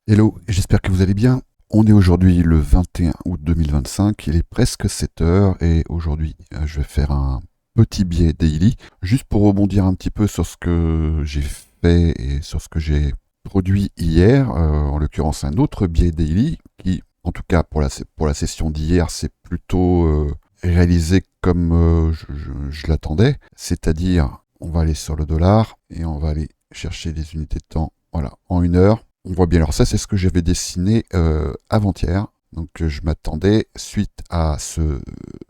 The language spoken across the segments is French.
Hello, j'espère que vous allez bien. On est aujourd'hui le 21 août 2025, il est presque 7 heures et aujourd'hui je vais faire un petit biais daily, juste pour rebondir un petit peu sur ce que j'ai fait et sur ce que j'ai produit hier, en l'occurrence un autre biais daily qui, en tout cas pour la session d'hier, c'est plutôt réalisé comme je l'attendais, c'est-à-dire on va aller sur le dollar et on va aller chercher les unités de temps, voilà, en une heure. On voit bien, alors ça c'est ce que j'avais dessiné avant-hier. Donc je m'attendais, suite à ce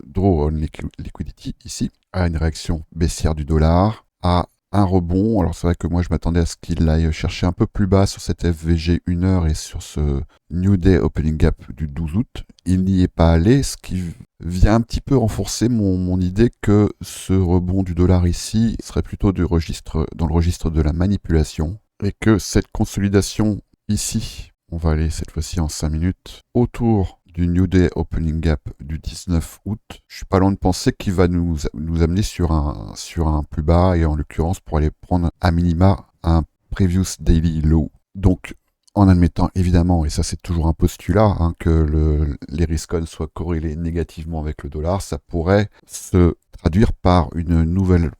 draw on liquidity ici, à une réaction baissière du dollar, à un rebond. Alors c'est vrai que moi je m'attendais à ce qu'il aille chercher un peu plus bas sur cette FVG 1 heure et sur ce New Day Opening Gap du 12 août. Il n'y est pas allé, ce qui vient un petit peu renforcer mon idée que ce rebond du dollar ici serait plutôt dans le registre de la manipulation et que cette consolidation ici, on va aller cette fois-ci en 5 minutes, autour du New Day Opening Gap du 19 août, je suis pas loin de penser qu'il va nous amener sur un plus bas et en l'occurrence pour aller prendre à minima un Previous Daily Low. Donc en admettant évidemment, et ça c'est toujours un postulat, que les riscons soient corrélés négativement avec le dollar, ça pourrait se traduire par une nouvelle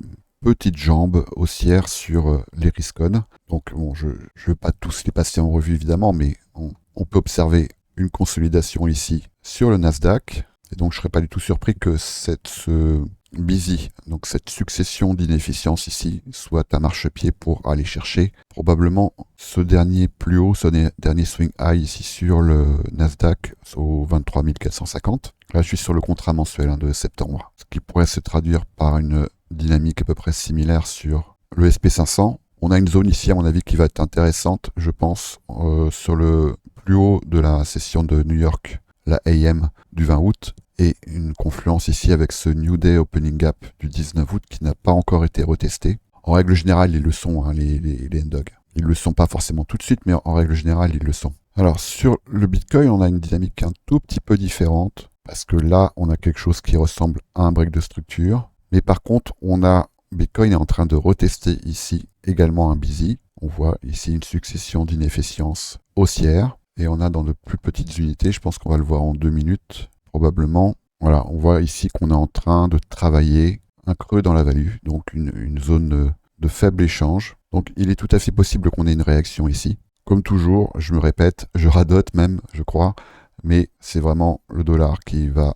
petite jambe haussière sur les riscons. Donc bon, je ne veux pas tous les passer en revue évidemment, mais on peut observer une consolidation ici sur le Nasdaq. Et donc je ne serais pas du tout surpris que ce busy, donc cette succession d'inefficiences ici, soit un marchepied pour aller chercher probablement ce dernier plus haut, ce dernier swing high ici sur le Nasdaq au 23 450. Là je suis sur le contrat mensuel de septembre, ce qui pourrait se traduire par une dynamique à peu près similaire sur le SP500. On a une zone ici, à mon avis, qui va être intéressante, je pense, sur le plus haut de la session de New York, la AM du 20 août, et une confluence ici avec ce New Day Opening Gap du 19 août qui n'a pas encore été retesté. En règle générale, ils le sont, les N-Dog. Ils ne le sont pas forcément tout de suite, mais en règle générale, ils le sont. Alors, sur le Bitcoin, on a une dynamique un tout petit peu différente, parce que là, on a quelque chose qui ressemble à un break de structure. Mais par contre, Bitcoin est en train de retester ici également un busy. On voit ici une succession d'inefficiences haussières. Et on a dans de plus petites unités, je pense qu'on va le voir en 2 minutes, probablement. Voilà, on voit ici qu'on est en train de travailler un creux dans la value, donc une zone de faible échange. Donc il est tout à fait possible qu'on ait une réaction ici. Comme toujours, je me répète, je radote même, je crois, mais c'est vraiment le dollar qui va,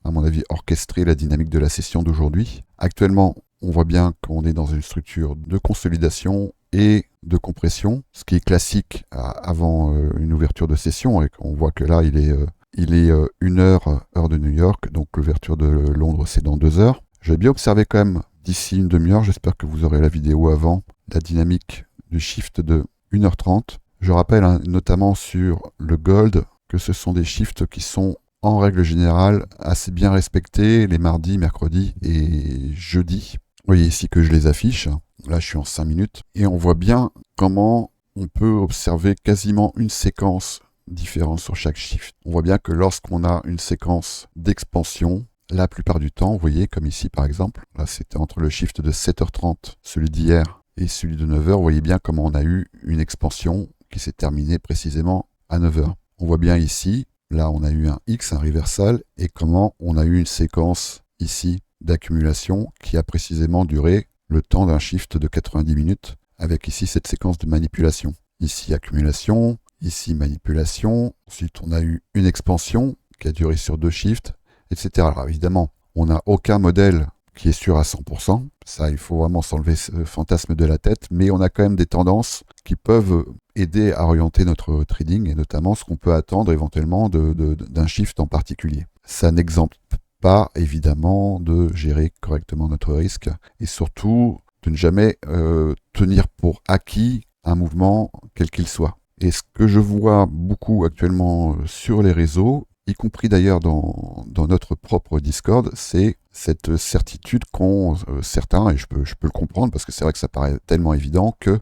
à mon avis, orchestrer la dynamique de la session d'aujourd'hui. Actuellement, on voit bien qu'on est dans une structure de consolidation et de compression, ce qui est classique avant une ouverture de session, et on voit que là, il est 1 heure, heure de New York, donc l'ouverture de Londres, c'est dans 2 heures. J'ai bien observé quand même d'ici une demi-heure, j'espère que vous aurez la vidéo avant, la dynamique du shift de 1h30. Je rappelle notamment sur le gold que ce sont des shifts qui sont en règle générale assez bien respectés les mardis, mercredis et jeudis. Vous voyez ici que je les affiche. Là, je suis en 5 minutes. Et on voit bien comment on peut observer quasiment une séquence différente sur chaque shift. On voit bien que lorsqu'on a une séquence d'expansion, la plupart du temps, vous voyez, comme ici par exemple, là c'était entre le shift de 7h30, celui d'hier, et celui de 9h, vous voyez bien comment on a eu une expansion qui s'est terminée précisément à 9h. On voit bien ici, là on a eu un X, un reversal, et comment on a eu une séquence ici d'accumulation qui a précisément duré le temps d'un shift de 90 minutes, avec ici cette séquence de manipulation. Ici accumulation, ici manipulation, ensuite on a eu une expansion qui a duré sur 2 shifts, etc. Alors évidemment, on n'a aucun modèle qui est sûr à 100%, ça il faut vraiment s'enlever ce fantasme de la tête, mais on a quand même des tendances qui peuvent aider à orienter notre trading, et notamment ce qu'on peut attendre éventuellement d'un shift en particulier. Ça n'exempte pas évidemment de gérer correctement notre risque, et surtout de ne jamais tenir pour acquis un mouvement quel qu'il soit. Et ce que je vois beaucoup actuellement sur les réseaux, y compris d'ailleurs dans notre propre Discord, c'est cette certitude qu'ont certains, et je peux le comprendre parce que c'est vrai que ça paraît tellement évident, que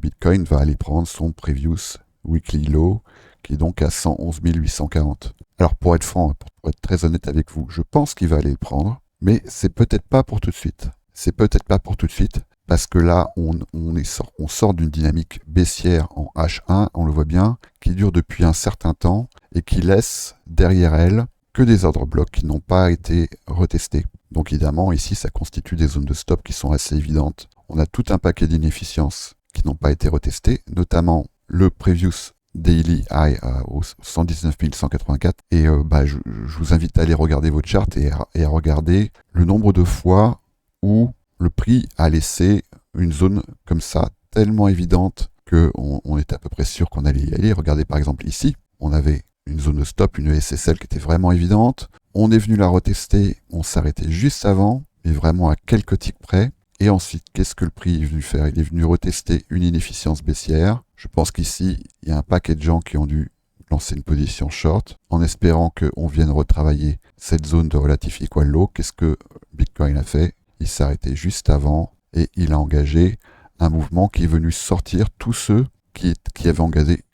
Bitcoin va aller prendre son previous weekly low, qui est donc à 111 840. Alors pour être franc, pour être très honnête avec vous, je pense qu'il va aller le prendre, mais c'est peut-être pas pour tout de suite. C'est peut-être pas pour tout de suite. parce que là, on sort d'une dynamique baissière en H1, on le voit bien, qui dure depuis un certain temps et qui laisse derrière elle que des ordre blocs qui n'ont pas été retestés. Donc évidemment, ici, ça constitue des zones de stop qui sont assez évidentes. On a tout un paquet d'inefficiences qui n'ont pas été retestées, notamment le Previous Daily High au 119 184. Et je vous invite à aller regarder votre charte et à regarder le nombre de fois où le prix a laissé une zone comme ça, tellement évidente qu'on était à peu près sûr qu'on allait y aller. Regardez par exemple ici, on avait une zone de stop, une SSL qui était vraiment évidente. On est venu la retester, on s'arrêtait juste avant, mais vraiment à quelques ticks près. Et ensuite, qu'est-ce que le prix est venu faire? Il est venu retester une inefficience baissière. Je pense qu'ici, il y a un paquet de gens qui ont dû lancer une position short en espérant qu'on vienne retravailler cette zone de relative equal low. Qu'est-ce que Bitcoin a fait? Il s'est arrêté juste avant et il a engagé un mouvement qui est venu sortir tous ceux qui avaient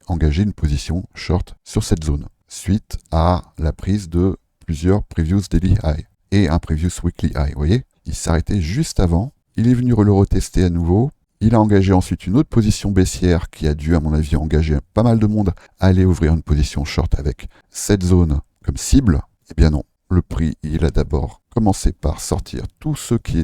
engagé une position short sur cette zone, suite à la prise de plusieurs previous daily high et un previous weekly high. Vous voyez, il s'est arrêté juste avant, il est venu le retester à nouveau, il a engagé ensuite une autre position baissière qui a dû, à mon avis, engager pas mal de monde à aller ouvrir une position short avec cette zone comme cible. Eh bien non, le prix, il a d'abord commencé par sortir tous ceux qui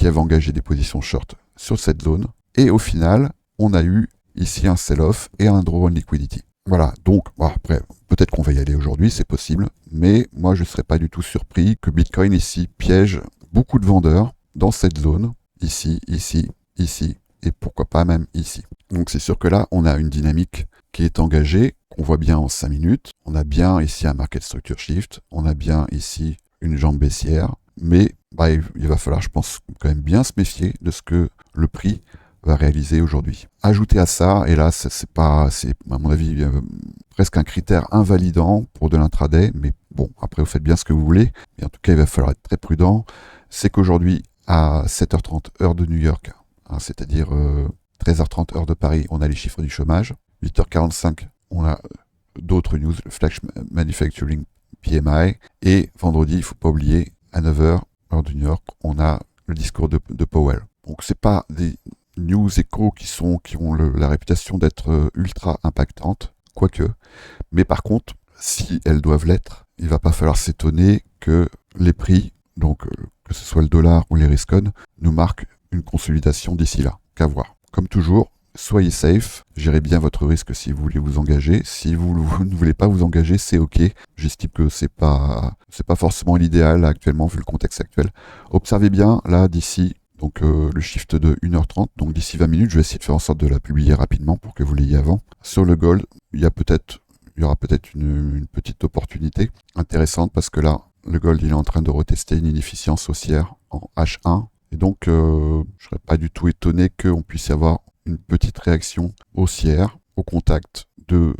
avaient engagé des positions short sur cette zone, et au final, on a eu ici un sell-off et un draw on liquidity. Voilà, donc après, peut-être qu'on va y aller aujourd'hui, c'est possible, mais moi je ne serais pas du tout surpris que Bitcoin ici piège beaucoup de vendeurs dans cette zone, ici, ici, ici, et pourquoi pas même ici. Donc c'est sûr que là, on a une dynamique qui est engagée, qu'on voit bien en 5 minutes, on a bien ici un market structure shift, on a bien ici une jambe baissière, mais il va falloir, je pense, quand même bien se méfier de ce que le prix va réaliser aujourd'hui. Ajouter à ça, et là c'est à mon avis presque un critère invalidant pour de l'intraday, mais bon, après vous faites bien ce que vous voulez, mais en tout cas il va falloir être très prudent, c'est qu'aujourd'hui à 7h30 heure de New York, c'est-à-dire 13h30 heure de Paris, on a les chiffres du chômage, 8h45 on a d'autres news, le Flash Manufacturing PMI, et vendredi, il ne faut pas oublier, à 9h heure de New York, on a le discours de Powell. Donc c'est pas des news échos qui ont la réputation d'être ultra impactantes, quoique. Mais par contre, si elles doivent l'être, il va pas falloir s'étonner que les prix, donc que ce soit le dollar ou les Riscon, nous marquent une consolidation d'ici là. Qu'à voir. Comme toujours, soyez safe, gérez bien votre risque si vous voulez vous engager. Si vous ne voulez pas vous engager, c'est ok. J'estime que c'est pas forcément l'idéal actuellement vu le contexte actuel. Observez bien là d'ici. Donc le shift de 1h30, donc d'ici 20 minutes, je vais essayer de faire en sorte de la publier rapidement pour que vous l'ayez avant. Sur le gold, il y aura peut-être une petite opportunité intéressante parce que là, le gold il est en train de retester une inefficience haussière en H1. Et donc, je ne serais pas du tout étonné qu'on puisse y avoir une petite réaction haussière au contact de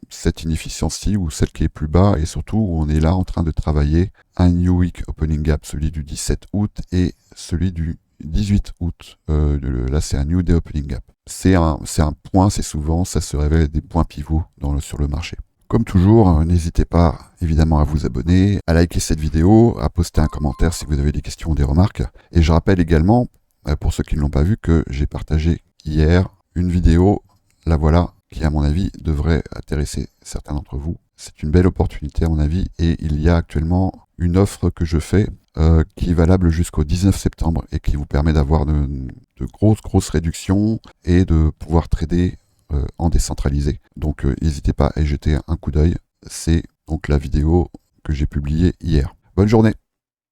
cette inefficience-ci ou celle qui est plus bas et surtout où on est là en train de travailler un New Week Opening Gap, celui du 17 août et celui du 18 août. Là, c'est un New Day Opening Gap. C'est un point, c'est souvent, ça se révèle des points pivots sur le marché. Comme toujours, n'hésitez pas évidemment à vous abonner, à liker cette vidéo, à poster un commentaire si vous avez des questions ou des remarques. Et je rappelle également, pour ceux qui ne l'ont pas vu, que j'ai partagé hier une vidéo, la voilà, qui à mon avis devrait intéresser certains d'entre vous. C'est une belle opportunité à mon avis et il y a actuellement une offre que je fais qui est valable jusqu'au 19 septembre et qui vous permet d'avoir de grosses réductions et de pouvoir trader en décentralisé. Donc n'hésitez pas à y jeter un coup d'œil. C'est donc la vidéo que j'ai publiée hier. Bonne journée!